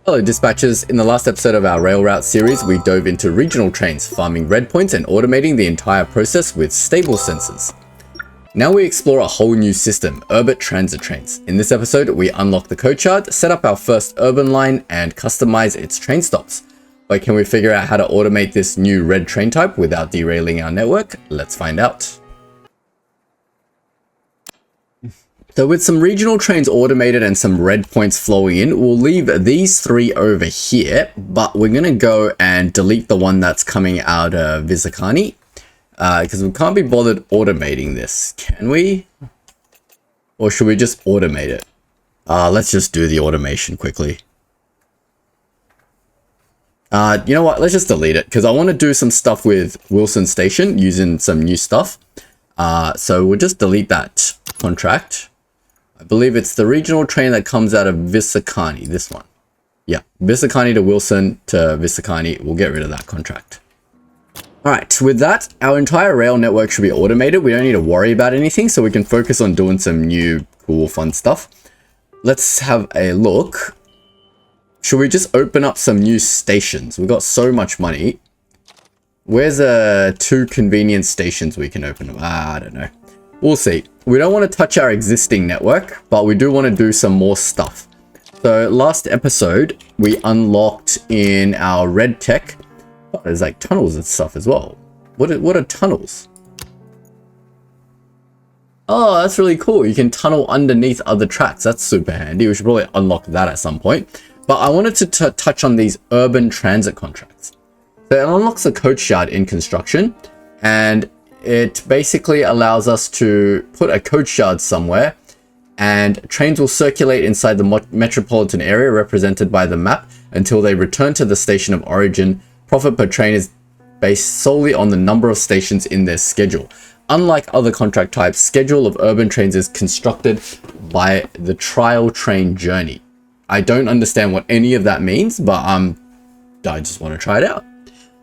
Hello dispatchers, in the last episode of our rail route series we dove into regional trains, farming red points and automating the entire process with stable sensors. Now we explore a whole new system, urban transit trains. In this episode we unlock the coachyard, set up our first urban line and customize its train stops. But can we figure out how to automate this new red train type without derailing our network? Let's find out. So with some regional trains automated and some red points flowing in, we'll leave these three over here, but we're going to go and delete the one that's coming out of Visakani, because we can't be bothered automating this, can we? Or should we just automate it? Let's just do the automation quickly. You know what, let's just delete it, because I want to do some stuff with Wilson Station using some new stuff. So we'll just delete that contract. I believe it's the regional train that comes out of Visakani, this one. Yeah, Visakani to Wilson to Visakani. We'll get rid of that contract. Alright, with that, our entire rail network should be automated. We don't need to worry about anything, so we can focus on doing some new, cool, fun stuff. Let's have a look. Should we just open up some new stations? We've got so much money. Where's two convenience stations we can open up? I don't know. We'll see. We don't want to touch our existing network, but we do want to do some more stuff. So last episode, we unlocked in our red tech. Oh, there's like tunnels and stuff as well. What are tunnels? Oh, that's really cool. You can tunnel underneath other tracks. That's super handy. We should probably unlock that at some point. But I wanted to touch on these urban transit contracts. So it unlocks a coachyard in construction, and it basically allows us to put a coachyard somewhere, and trains will circulate inside the metropolitan area represented by the map until they return to the station of origin. Profit per train is based solely on the number of stations in their schedule. Unlike other contract types, schedule of urban trains is constructed by the trial train journey. I don't understand what any of that means, but I just want to try it out.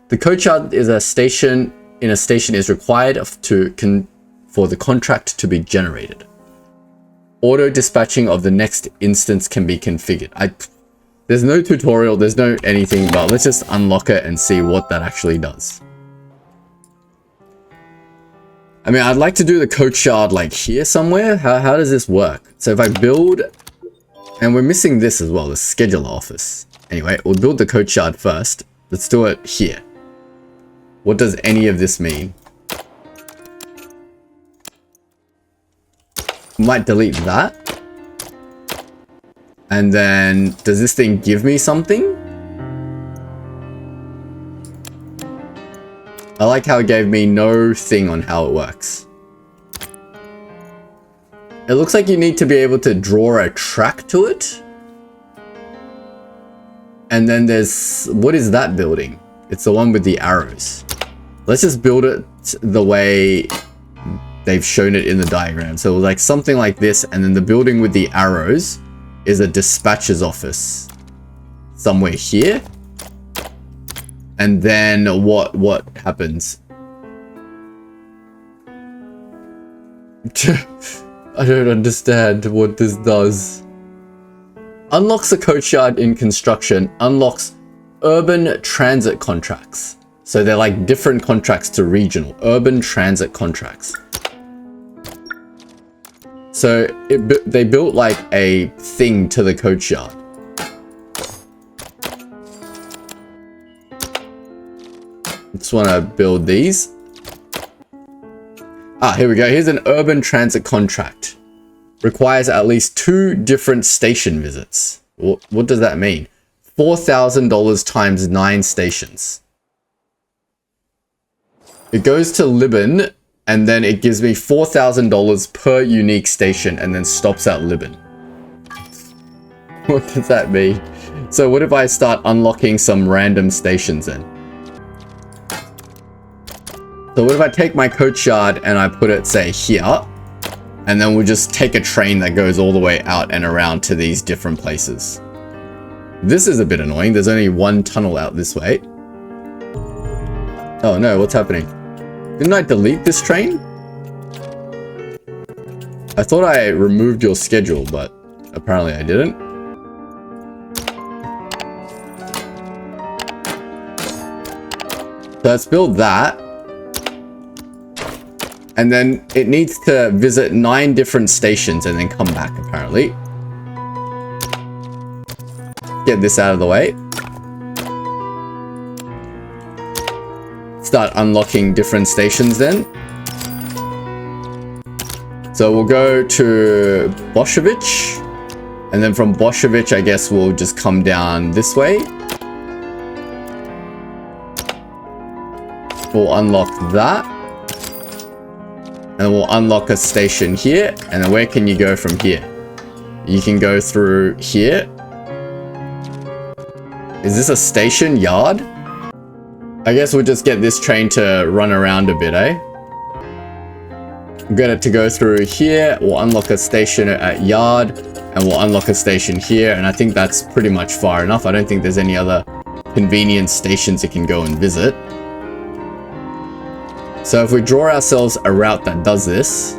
The coachyard is a station is required for the contract to be generated. Auto dispatching of the next instance can be configured. There's no tutorial, there's no anything, but let's just unlock it and see what that actually does. I mean, I'd like to do the coachyard like here somewhere. How does this work? So if I build, and we're missing this as well, the scheduler office. Anyway, we'll build the coachyard first. Let's do it here. What does any of this mean? Might delete that. And then, does this thing give me something? I like how it gave me no thing on how it works. It looks like you need to be able to draw a track to it. And then there's, what is that building? It's the one with the arrows. Let's just build it the way they've shown it in the diagram. So like something like this, and then the building with the arrows is a dispatcher's office somewhere here. And then what happens? I don't understand what this does. Unlocks a coachyard in construction, unlocks urban transit contracts. So they're like different contracts to regional, urban transit contracts. So they built like a thing to the coachyard. Just want to build these. Here we go. Here's an urban transit contract. Requires at least 2 different station visits. What does that mean? $4,000 times 9 stations. It goes to Libin, and then it gives me $4,000 per unique station, and then stops at Libin. What does that mean? So what if I start unlocking some random stations then? So what if I take my coachyard and I put it, say, here, and then we'll just take a train that goes all the way out and around to these different places. This is a bit annoying. There's only one tunnel out this way. Oh no, what's happening? Didn't I delete this train? I thought I removed your schedule, but apparently I didn't. So let's build that. And then it needs to visit 9 different stations and then come back, apparently. Get this out of the way. Start unlocking different stations then. So we'll go to Boshevich. And then from Boshevich, I guess we'll just come down this way. We'll unlock that. And we'll unlock a station here. And then where can you go from here? You can go through here. Is this a station yard? I guess we'll just get this train to run around a bit, eh? Get it to go through here. We'll unlock a station at yard. And we'll unlock a station here. And I think that's pretty much far enough. I don't think there's any other convenience stations it can go and visit. So if we draw ourselves a route that does this.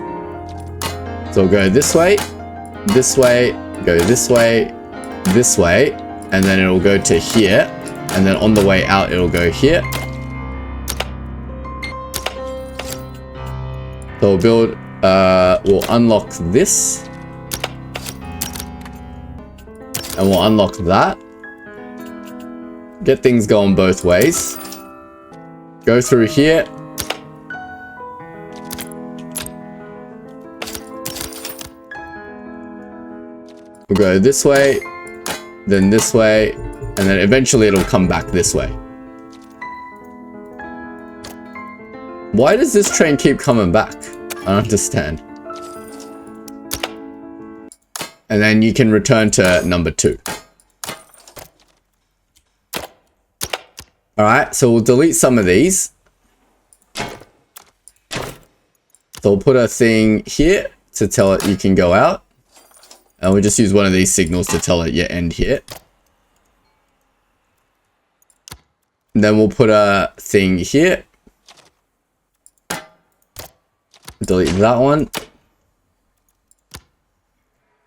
So we'll go this way, go this way, this way. And then it'll go to here. And then on the way out, it'll go here. So we'll build, we'll unlock this. And we'll unlock that. Get things going both ways. Go through here. We'll go this way, then this way, and then eventually it'll come back this way. Why does this train keep coming back? I don't understand. And then you can return to number 2. Alright, so we'll delete some of these. So we'll put a thing here to tell it you can go out. And we'll just use one of these signals to tell it you end here. And then we'll put a thing here. Delete that one.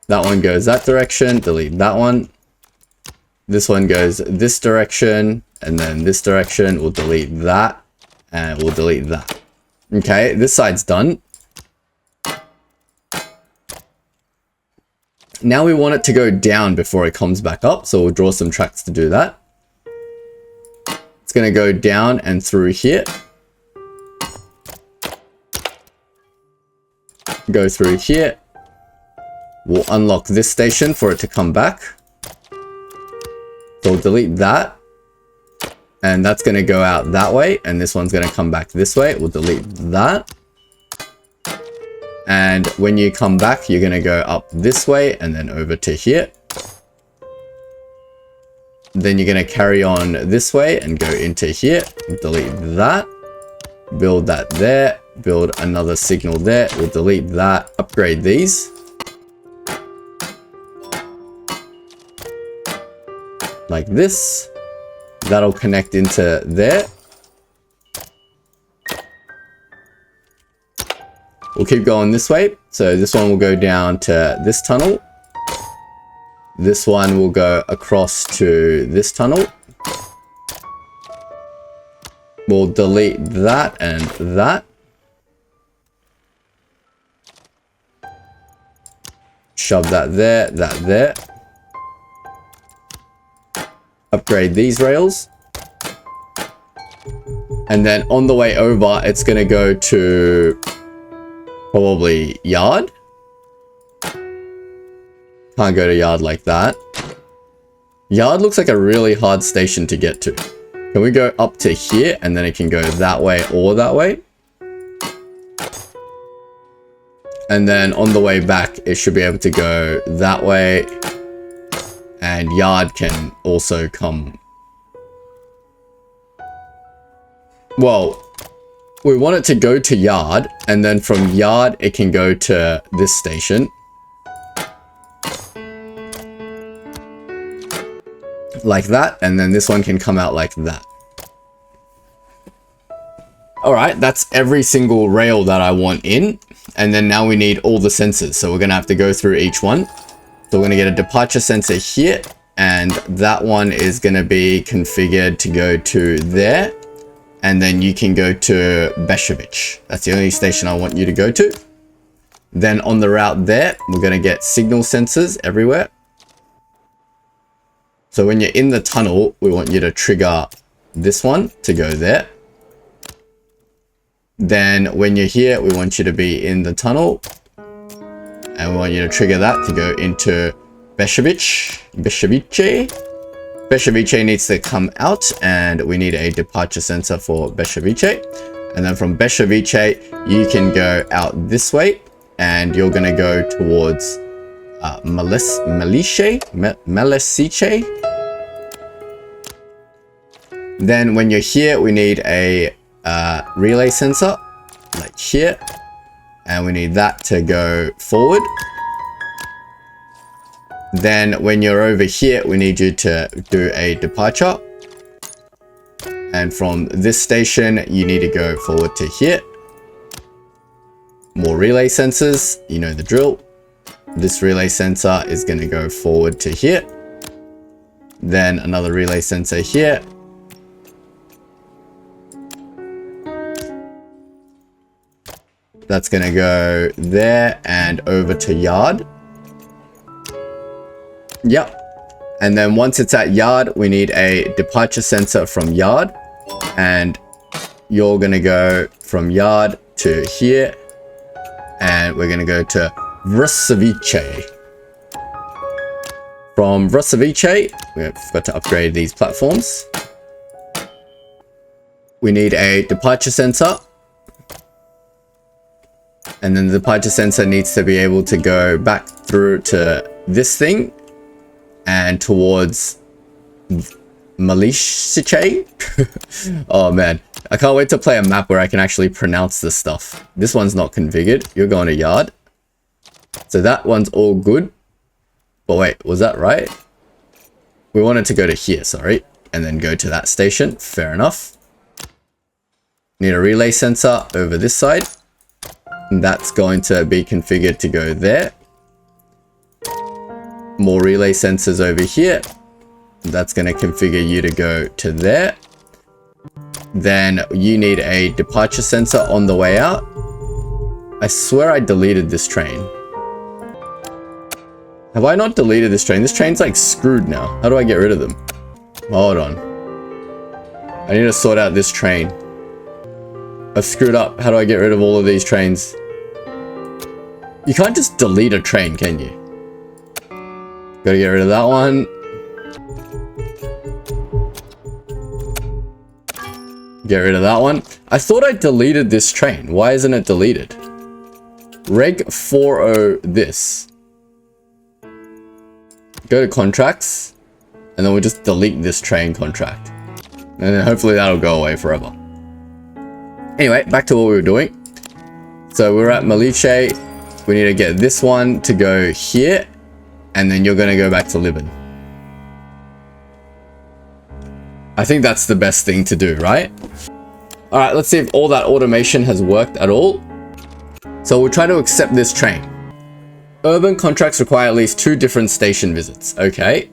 That one goes that direction. Delete that one. This one goes this direction. And then this direction. We'll delete that. And we'll delete that. Okay, this side's done. Now we want it to go down before it comes back up. So we'll draw some tracks to do that. It's going to go down and through here. Go through here. We'll unlock this station for it to come back. So we'll delete that. And that's going to go out that way. And this one's going to come back this way. We'll delete that. And when you come back, you're going to go up this way and then over to here. Then you're going to carry on this way and go into here. Delete that. Build that there. Build another signal there. We'll delete that. Upgrade these. Like this. That'll connect into there. We'll keep going this way. So this one will go down to this tunnel. This one will go across to this tunnel. We'll delete that and that. Shove that there, that there. Upgrade these rails. And then on the way over, it's going to go to probably yard. Can't go to yard like that. Yard looks like a really hard station to get to. Can we go up to here and then it can go that way or that way? And then on the way back, it should be able to go that way. And yard can also come. Well, we want it to go to yard, and then from yard, it can go to this station. Like that, and then this one can come out like that. Alright, that's every single rail that I want in. And then now we need all the sensors, so we're going to have to go through each one. So we're going to get a departure sensor here, and that one is going to be configured to go to there. and then you can go to Beshevich. That's the only station I want you to go to. Then on the route there, we're going to get signal sensors everywhere. So when you're in the tunnel, we want you to trigger this one to go there. Then when you're here, we want you to be in the tunnel. And we want you to trigger that to go into Beshevice. Beshevice needs to come out, and we need a departure sensor for Beshevice. And then from Beshevice, you can go out this way, and you're going to go towards Melisice. Then when you're here, we need a relay sensor, like here. And we need that to go forward. Then when you're over here, we need you to do a departure. And from this station, you need to go forward to here. More relay sensors, you know the drill. This relay sensor is going to go forward to here. Then another relay sensor here. That's going to go there and over to yard. Yep. And then once it's at yard, we need a departure sensor from yard. And you're going to go from yard to here. And we're going to go to Vršovice. From Vršovice, we've got to upgrade these platforms. We need a departure sensor. And then the departure sensor needs to be able to go back through to this thing and towards Melisice. Oh man, I can't wait to play a map where I can actually pronounce this stuff. This one's not configured. You're going to yard. So that one's all good. But wait, was that right? We wanted to go to here, sorry. And then go to that station. Fair enough. Need a relay sensor over this side. That's going to be configured to go there. More relay sensors over here. That's going to configure you to go to there. Then you need a departure sensor on the way out. I swear I deleted this train. Have I not deleted this train? This train's like screwed now. How do I get rid of them? Hold on. I need to sort out this train. I've screwed up. How do I get rid of all of these trains? You can't just delete a train, can you? Gotta get rid of that one. Get rid of that one. I thought I deleted this train. Why isn't it deleted? Reg 40 this. Go to contracts. And then we'll just delete this train contract. And then hopefully that'll go away forever. Anyway, back to what we were doing. So we're at Melisice. We need to get this one to go here. And then you're going to go back to Libin. I think that's the best thing to do, right? All right, let's see if all that automation has worked at all. So we'll try to accept this train. Urban contracts require at least 2 different station visits. Okay.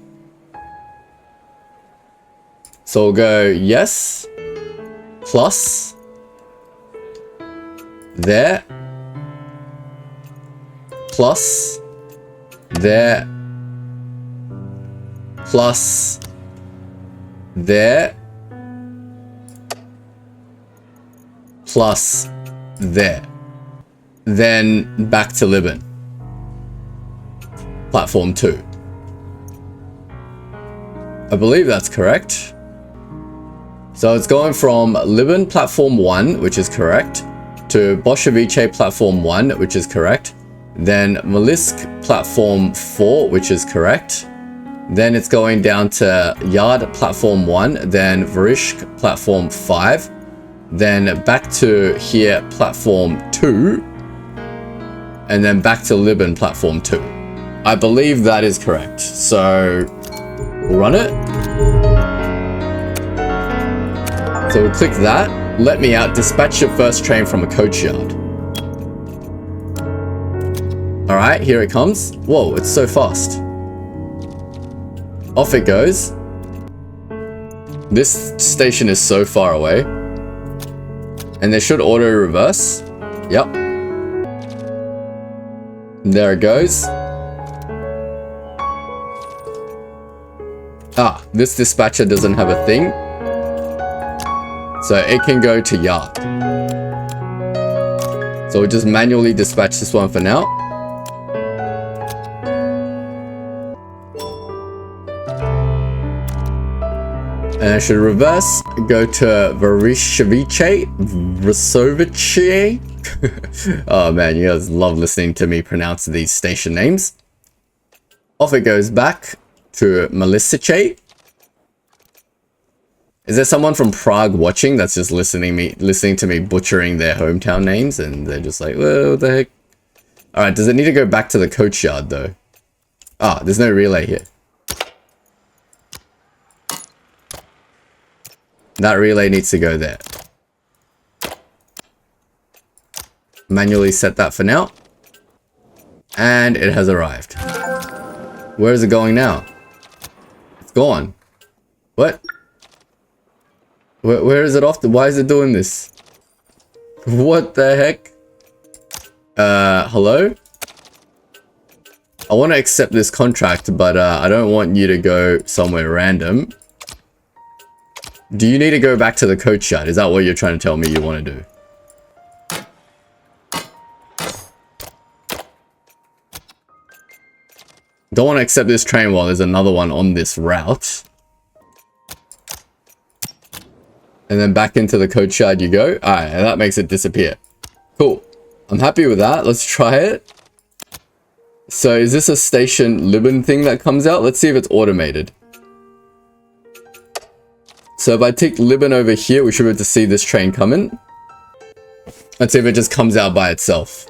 So we'll go yes. Plus. There. Plus. There. Plus. There. Plus. There. Then back to Libin. Platform 2. I believe that's correct. So it's going from Libin platform 1, which is correct, to Bolshevice platform 1, which is correct. Then Malisk platform 4, which is correct. Then it's going down to Yard platform 1, then Vrishk platform 5. Then back to here platform 2. And then back to Libin platform 2. I believe that is correct. So we'll run it. So we'll click that. Let me out. Dispatch your first train from a coachyard. All right, here it comes. Whoa, it's so fast. Off it goes. This station is so far away. And they should auto reverse. Yep. There it goes. Ah, this dispatcher doesn't have a thing. So it can go to yard. So we'll just manually dispatch this one for now. And I should reverse, go to Varishevice. Oh man, you guys love listening to me pronounce these station names. Off it goes back to Melisice. Is there someone from Prague watching that's just listening to me butchering their hometown names, and they're just like, well, what the heck? Alright, does it need to go back to the coachyard though? Ah, there's no relay here. That relay needs to go there. Manually set that for now. And it has arrived. Where is it going now? It's gone. What? Where is it off to? Why is it doing this? What the heck? Hello? I want to accept this contract, but I don't want you to go somewhere random. Do you need to go back to the coachyard? Is that what you're trying to tell me you want to do? Don't want to accept this train while there's another one on this route. And then back into the coachyard you go. Alright, and that makes it disappear. Cool. I'm happy with that. Let's try it. So is this a station Libin thing that comes out? Let's see if it's automated. So if I tick Libin over here, we should be able to see this train coming. Let's see if it just comes out by itself.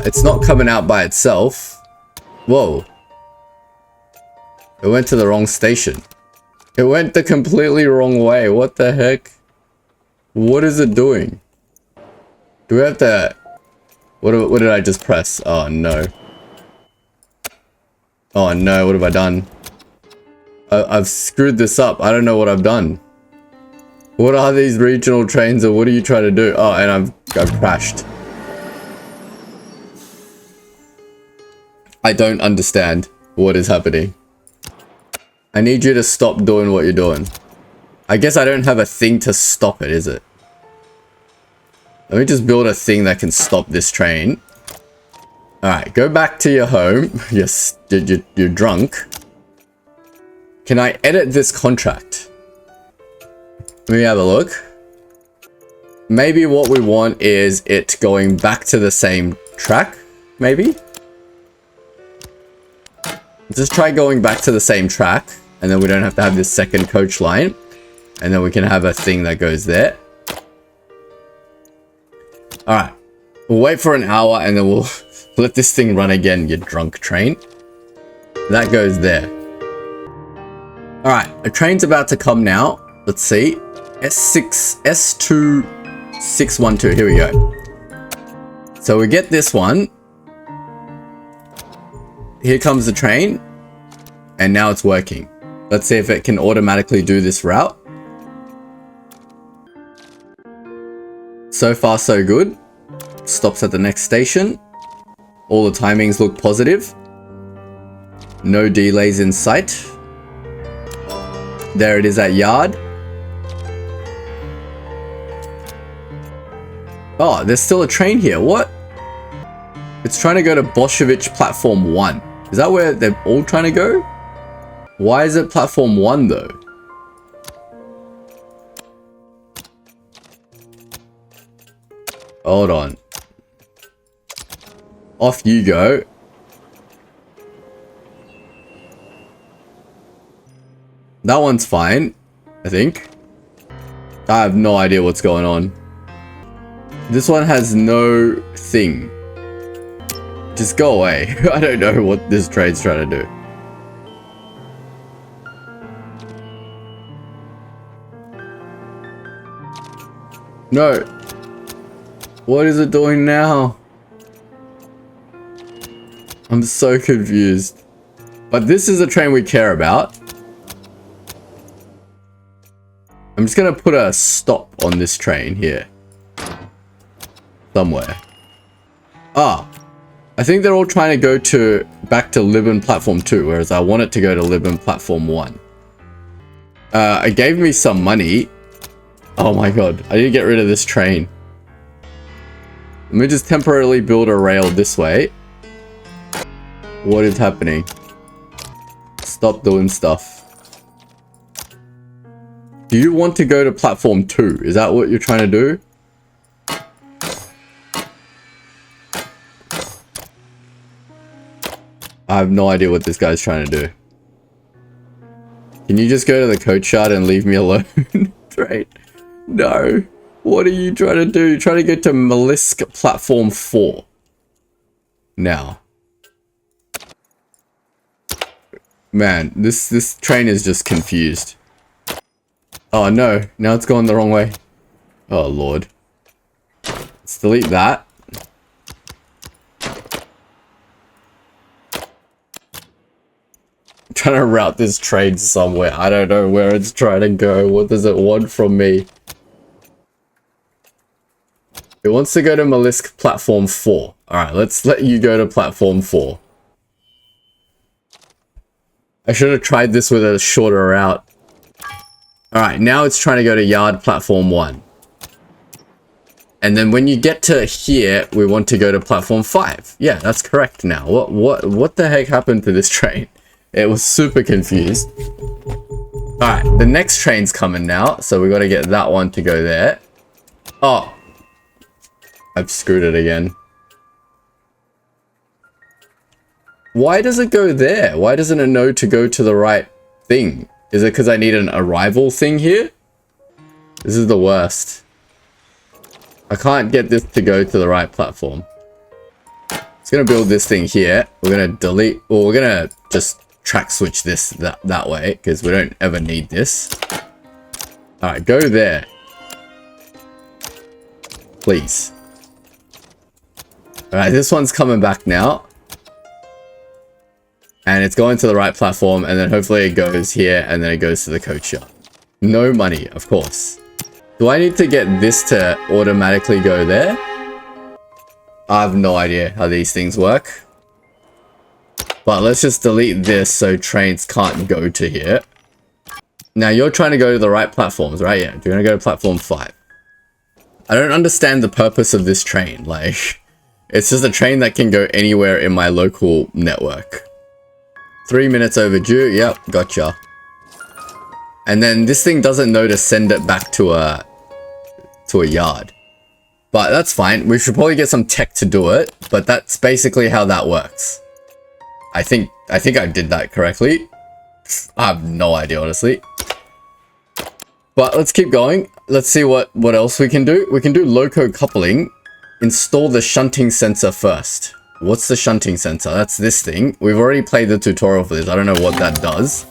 It's not coming out by itself. Whoa. It went to the wrong station. It went the completely wrong way. What the heck? What is it doing? Do we have to... What did I just press? Oh no. Oh no, what have I done? I've screwed this up. I don't know what I've done. What are these regional trains, or what are you trying to do? Oh, and I've crashed. I don't understand what is happening. I need you to stop doing what you're doing. I guess I don't have a thing to stop it, is it? Let me just build a thing that can stop this train. Alright, go back to your home. Yes, you're drunk. Can I edit this contract? Let me have a look. Maybe what we want is it going back to the same track, maybe? Just try going back to the same track, and then we don't have to have this second coach line. And then we can have a thing that goes there. Alright. We'll wait for an hour, and then we'll let this thing run again, you drunk train. That goes there. Alright, a train's about to come now. Let's see. S2612. Here we go. So we get this one. Here comes the train. And now it's working. Let's see if it can automatically do this route. So far, so good. Stops at the next station. All the timings look positive. No delays in sight. There it is at yard. Oh, there's still a train here. What? It's trying to go to Bolshevich Platform 1. Is that where they're all trying to go? Why is it Platform 1 though? Hold on. Off you go. That one's fine, I think. I have no idea what's going on. This one has no thing. Just go away. I don't know what this train's trying to do. No. What is it doing now? I'm so confused. But this is a train we care about. I'm just going to put a stop on this train here. Somewhere. Ah. I think they're all trying to go back to Libin Platform 2, whereas I want it to go to Libin Platform 1. It gave me some money. Oh my god, I need to get rid of this train. Let me just temporarily build a rail this way. What is happening? Stop doing stuff. Do you want to go to Platform 2? Is that what you're trying to do? I have no idea what this guy's trying to do. Can you just go to the coachyard and leave me alone? Right? No. What are you trying to do? You're trying to get to Malisk Platform 4. Now. Man, this train is just confused. Oh no, now it's going the wrong way. Oh lord. Let's delete that. Trying to route this train somewhere. I don't know where it's trying to go. What does it want from me? It wants to go to Malisk Platform 4. Alright, let's let you go to Platform 4. I should have tried this with a shorter route. Alright, now it's trying to go to Yard Platform 1. And then when you get to here, we want to go to Platform 5. Yeah, that's correct now. What the heck happened to this train? It was super confused. Alright, the next train's coming now, so we got to get that one to go there. Oh. I've screwed it again. Why does it go there? Why doesn't it know to go to the right thing? Is it because I need an arrival thing here? This is the worst. I can't get this to go to the right platform. It's going to build this thing here. We're going to delete, or we're going to just track switch this that way, because we don't ever need this. Alright, go there. Please. Alright, this one's coming back now. And it's going to the right platform, and then hopefully it goes here, and then it goes to the coachyard. No money, of course. Do I need to get this to automatically go there? I have no idea how these things work. But let's just delete this so trains can't go to here. Now you're trying to go to the right platforms, right? Yeah, you're gonna go to platform 5. I don't understand the purpose of this train. Like, it's just a train that can go anywhere in my local network. 3 minutes overdue. Yep, gotcha. And then this thing doesn't know to send it back to a yard. But that's fine. We should probably get some tech to do it. But that's basically how that works. I think I did that correctly. I have no idea, honestly. But let's keep going. Let's see what else we can do. We can do loco coupling. Install the shunting sensor first. What's the shunting sensor? That's this thing. We've already played the tutorial for this. I don't know what that does.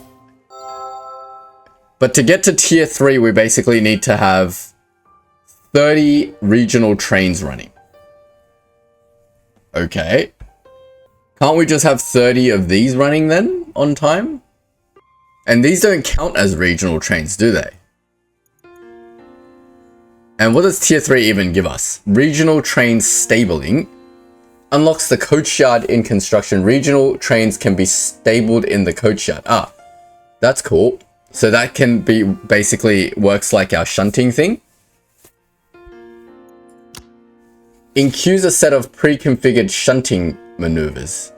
But to get to tier 3, we basically need to have 30 regional trains running. Okay. Can't we just have 30 of these running then on time? And these don't count as regional trains, do they? And what does tier 3 even give us? Regional train stabling. Unlocks the coachyard in construction. Regional trains can be stabled in the coachyard. Ah, that's cool. So that can be basically works like our shunting thing. Enqueues a set of pre-configured shunting maneuvers.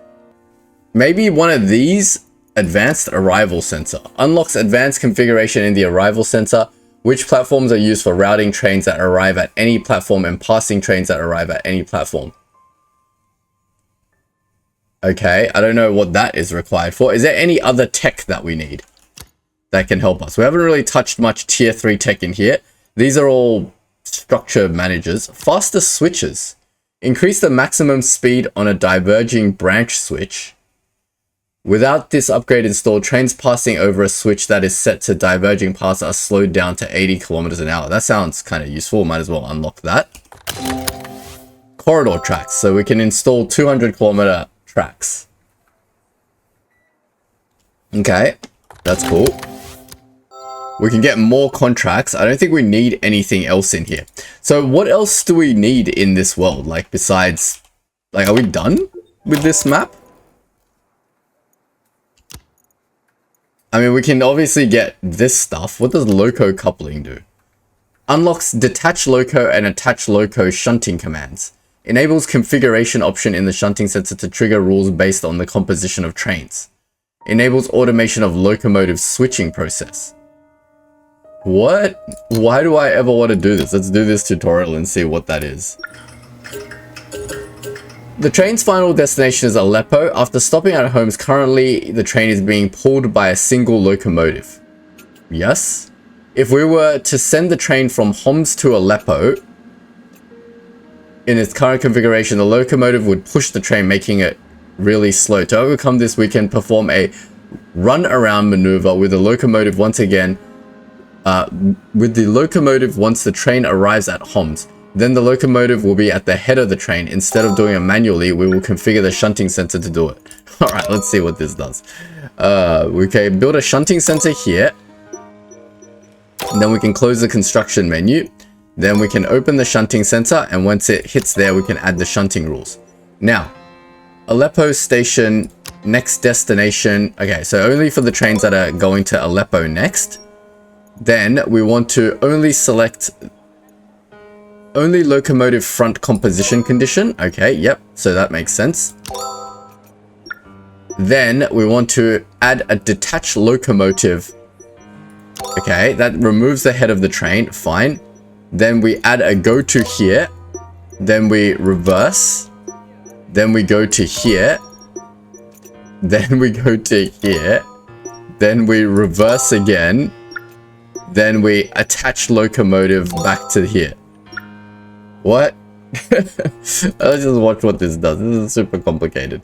Maybe one of these. Advanced arrival sensor. Unlocks advanced configuration in the arrival sensor. Which platforms are used for routing trains that arrive at any platform and passing trains that arrive at any platform. Okay, I don't know what that is required for. Is there any other tech that we need that can help us? We haven't really touched much tier 3 tech in here. These are all structure managers. Faster switches. Increase the maximum speed on a diverging branch switch. Without this upgrade installed, trains passing over a switch that is set to diverging paths are slowed down to 80 kilometers an hour. That sounds kind of useful. Might as well unlock that. Corridor tracks. So we can install 200 kilometer tracks. Okay, that's cool. We can get more contracts. I don't think we need anything else in here. So what else do we need in this world? Like besides, like, are we done with this map? I mean, we can obviously get this stuff. What does loco coupling do? Unlocks detach loco and attach loco shunting commands. Enables configuration option in the shunting sensor to trigger rules based on the composition of trains. Enables automation of locomotive switching process. What? Why do I ever want to do this? Let's do this tutorial and see what that is. The train's final destination is Aleppo. After stopping at Homs, currently the train is being pulled by a single locomotive. Yes? If we were to send the train from Homs to Aleppo, in its current configuration, the locomotive would push the train, making it really slow. To overcome this, we can perform a run-around maneuver with the locomotive once again. Once the train arrives at Homs. Then the locomotive will be at the head of the train. Instead of doing it manually, we will configure the shunting sensor to do it. Alright, let's see what this does. We can build a shunting sensor here. And then we can close the construction menu. Then we can open the shunting sensor, and once it hits there, we can add the shunting rules. Now, Aleppo station, next destination. Okay, so only for the trains that are going to Aleppo next. Then we want to only select only locomotive front composition condition. Okay, yep, so that makes sense. Then we want to add a detached locomotive. Okay, that removes the head of the train, fine. Then we add a go to here. Then we reverse. Then we go to here. Then we go to here. Then we reverse again. Then we attach locomotive back to here. What? Let's just watch what this does. This is super complicated.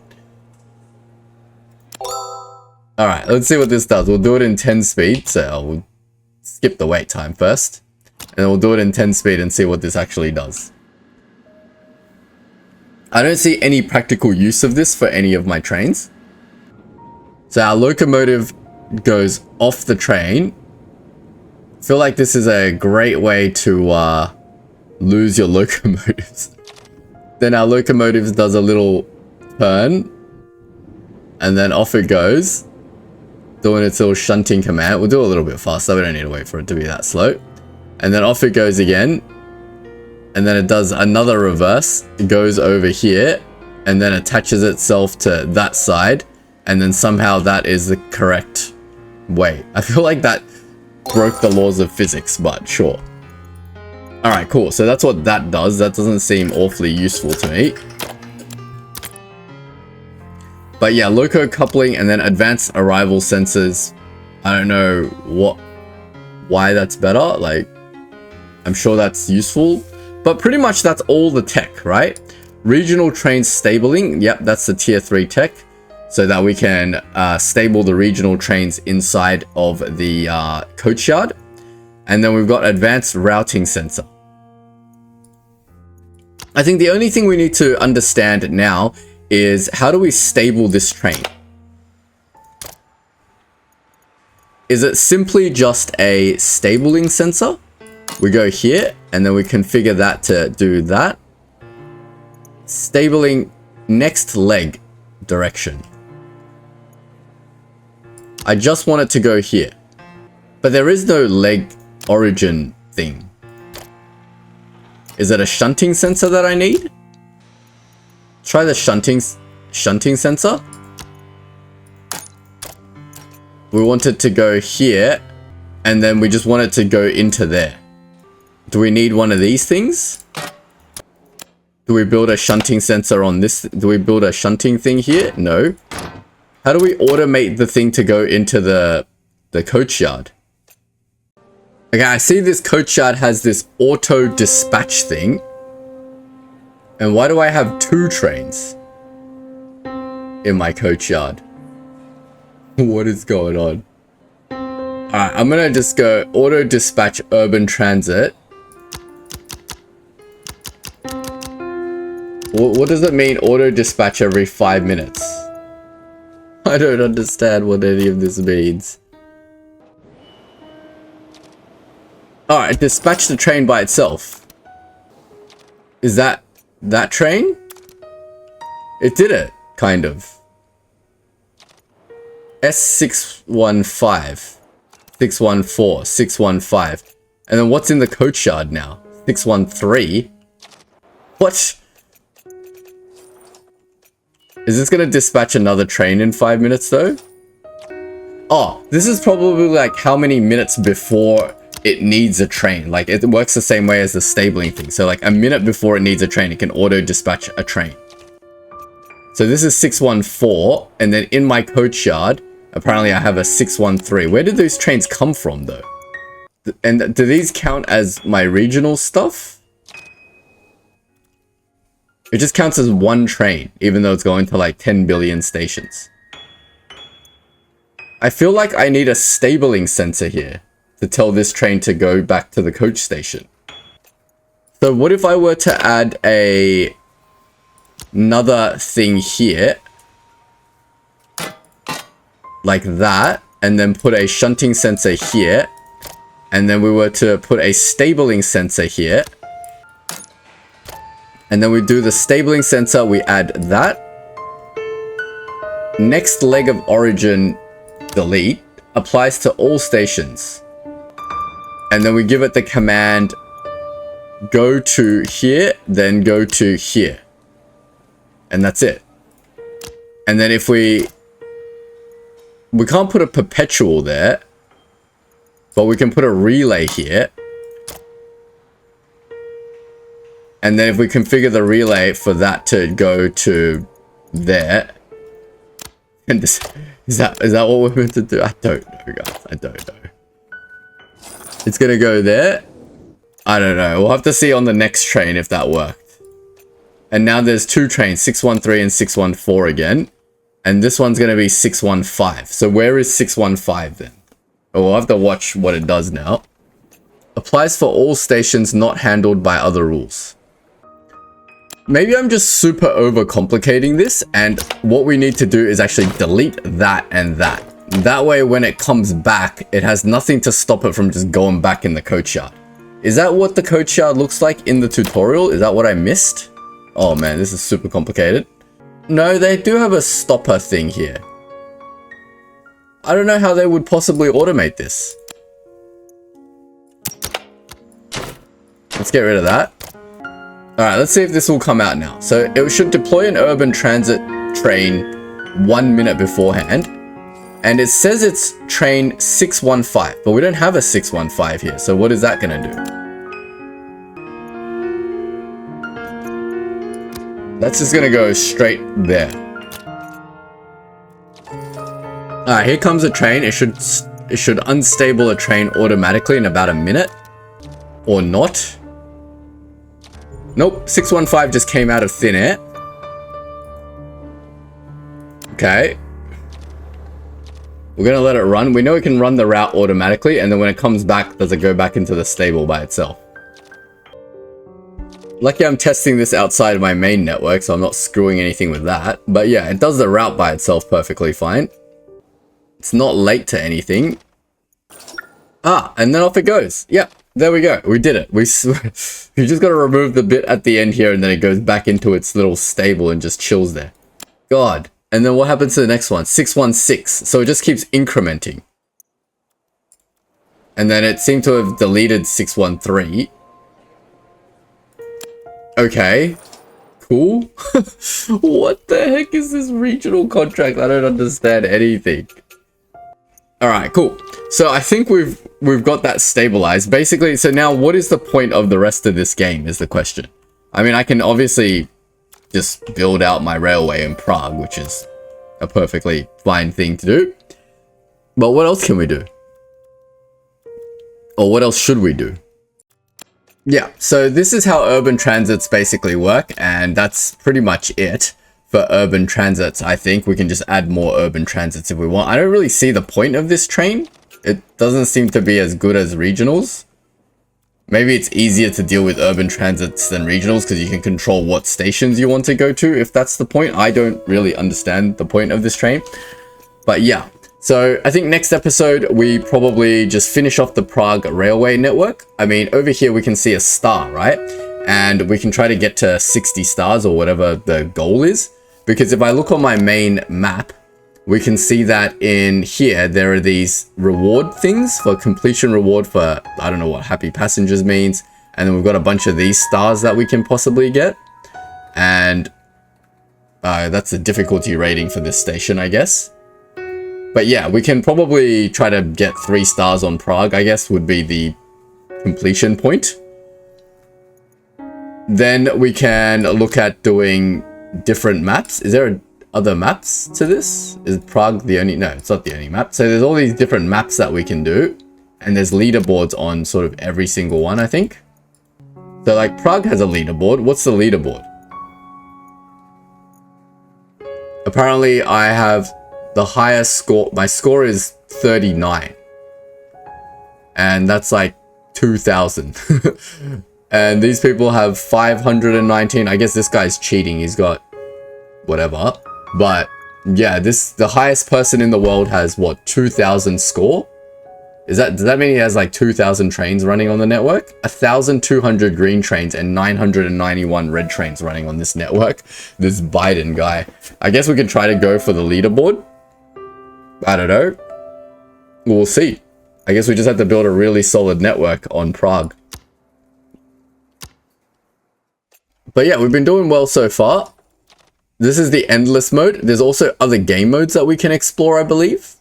Alright, let's see what this does. We'll do it in 10 speed. So we'll skip the wait time first. And then we'll do it in 10 speed and see what this actually does. I don't see any practical use of this for any of my trains. So our locomotive goes off the train. I feel like this is a great way to lose your locomotives. Then our locomotives does a little turn. And then off it goes. Doing its little shunting command. We'll do it a little bit faster. We don't need to wait for it to be that slow. And then off it goes again. And then it does another reverse. It goes over here. And then attaches itself to that side. And then somehow that is the correct way. I feel like that broke the laws of physics, but sure. Alright, cool. So that's what that does. That doesn't seem awfully useful to me. But yeah, loco coupling and then advanced arrival sensors. I don't know why that's better. Like, I'm sure that's useful. But pretty much that's all the tech, right? Regional train stabling. Yep, that's the tier 3 tech. So that we can stable the regional trains inside of the coachyard. And then we've got advanced routing sensor. I think the only thing we need to understand now is how do we stable this train? Is it simply just a stabling sensor? We go here and then we configure that to do that. Stabling next leg direction. I just want it to go here. But there is no leg origin thing. Is it a shunting sensor that I need? Try the shunting sensor. We want it to go here. And then we just want it to go into there. Do we need one of these things? Do we build a shunting sensor on this? Do we build a shunting thing here? No. How do we automate the thing to go into the coachyard? Okay, I see this coachyard has this auto dispatch thing. And why do I have 2 trains in my coachyard? What is going on? Alright, I'm gonna just go auto dispatch urban transit. What does it mean auto dispatch every 5 minutes? I don't understand what any of this means. Alright, dispatch the train by itself. Is that train? It did it, kind of. S615, 614, 615. And then what's in the coachyard now? 613. What? Is this gonna dispatch another train in 5 minutes though? Oh, this is probably like how many minutes before it needs a train. Like it works the same way as the stabling thing. So like a minute before it needs a train, it can auto dispatch a train. So this is 614, and then in my coachyard, apparently I have a 613. Where did those trains come from though? And do these count as my regional stuff? It just counts as one train, even though it's going to like 10 billion stations. I feel like I need a stabling sensor here to tell this train to go back to the coach station. So what if I were to add another thing here, like that, and then put a shunting sensor here, and then we were to put a stabling sensor here, and then we do the stabling sensor, we add that. Next leg of origin delete applies to all stations. And then we give it the command go to here, then go to here. And that's it. And then if we can't put a perpetual there, but we can put a relay here. And then if we configure the relay for that to go to there, and this, is that what we're meant to do? I don't know, guys. I don't know. It's gonna go there. I don't know. We'll have to see on the next train if that worked. And now there's two trains, 613 and 614 again. And this one's gonna be 615. So where is 615 then? Oh, we'll have to watch what it does now. Applies for all stations not handled by other rules. Maybe I'm just super overcomplicating this, and what we need to do is actually delete that and that. That way, when it comes back, it has nothing to stop it from just going back in the coachyard. Is that what the coachyard looks like in the tutorial? Is that what I missed? Oh man, this is super complicated. No, they do have a stopper thing here. I don't know how they would possibly automate this. Let's get rid of that. Alright, let's see if this will come out now. So it should deploy an urban transit train 1 minute beforehand. And it says it's train 615, but we don't have a 615 here. So what is that going to do? That's just going to go straight there. Alright, here comes a train. It should unstable a train automatically in about a minute. Or not. Nope, 615 just came out of thin air. Okay. We're gonna let it run. We know it can run the route automatically, and then when it comes back, does it go back into the stable by itself? Lucky I'm testing this outside of my main network, so I'm not screwing anything with that. But yeah, it does the route by itself perfectly fine. It's not late to anything. Ah, and then off it goes. Yep. There we go. We did it. You just got to remove the bit at the end here, and then it goes back into its little stable and just chills there. God. And then what happens to the next one? 616. So it just keeps incrementing. And then it seemed to have deleted 613. Okay. Cool. What the heck is this regional contract? I don't understand anything. Alright, cool. So I think we've got that stabilized. Basically, so now what is the point of the rest of this game is the question. I mean, I can obviously just build out my railway in Prague, which is a perfectly fine thing to do. But what else can we do? Or what else should we do? Yeah, so this is how urban transits basically work, and that's pretty much it. For urban transits, I think we can just add more urban transits if we want. I don't really see the point of this train. It doesn't seem to be as good as regionals. Maybe it's easier to deal with urban transits than regionals because you can control what stations you want to go to, if that's the point. I don't really understand the point of this train. But yeah, So I think next episode, we probably just finish off the Prague railway network. I mean, over here, we can see a star, right? And we can try to get to 60 stars or whatever the goal is. Because if I look on my main map, we can see that in here, there are these reward things for completion reward for, I don't know what happy passengers means. And then we've got a bunch of these stars that we can possibly get. And that's the difficulty rating for this station, I guess. But yeah, we can probably try to get 3 stars on Prague, I guess, would be the completion point. Then we can look at doing different maps. Is there other maps to this? Is Prague the only? No, it's not the only map. So there's all these different maps that we can do. And there's leaderboards on sort of every single one, I think. So like Prague has a leaderboard. What's the leaderboard? Apparently I have the highest score. My score is 39. And that's like 2,000. And these people have 519. I guess this guy's cheating. He's got whatever. But yeah, the highest person in the world has what, 2,000 score? Does that mean he has like 2,000 trains running on the network? 1,200 green trains and 991 red trains running on this network. This Biden guy. I guess we can try to go for the leaderboard. I don't know. We'll see. I guess we just have to build a really solid network on Prague. But yeah, we've been doing well so far. This is the endless mode. There's also other game modes that we can explore, I believe.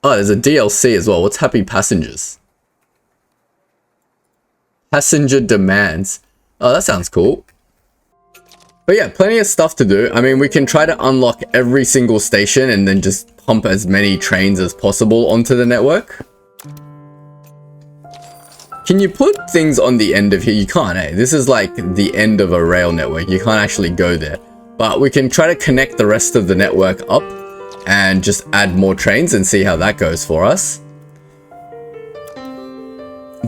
Oh, there's a DLC as well. What's Happy Passengers? Passenger Demands. Oh, that sounds cool. But yeah, plenty of stuff to do. I mean, we can try to unlock every single station and then just pump as many trains as possible onto the network. Can you put things on the end of here? You can't, eh? This is like the end of a rail network. You can't actually go there. But we can try to connect the rest of the network up and just add more trains and see how that goes for us.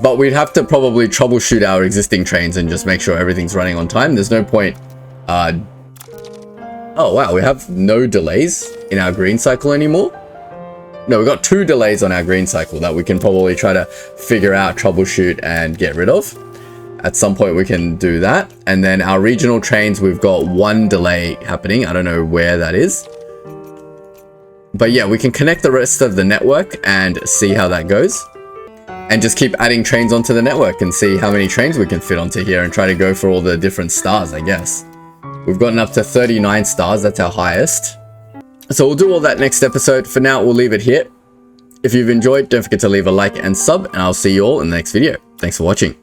But we'd have to probably troubleshoot our existing trains and just make sure everything's running on time. There's no point. Oh, wow. We have no delays in our green cycle anymore. No, we've got 2 delays on our green cycle that we can probably try to figure out, troubleshoot, and get rid of. At some point, we can do that. And then our regional trains, we've got 1 delay happening. I don't know where that is. But yeah, we can connect the rest of the network and see how that goes. And just keep adding trains onto the network and see how many trains we can fit onto here and try to go for all the different stars, I guess. We've gotten up to 39 stars. That's our highest. So we'll do all that next episode. For now, we'll leave it here. If you've enjoyed, don't forget to leave a like and sub, and I'll see you all in the next video. Thanks for watching.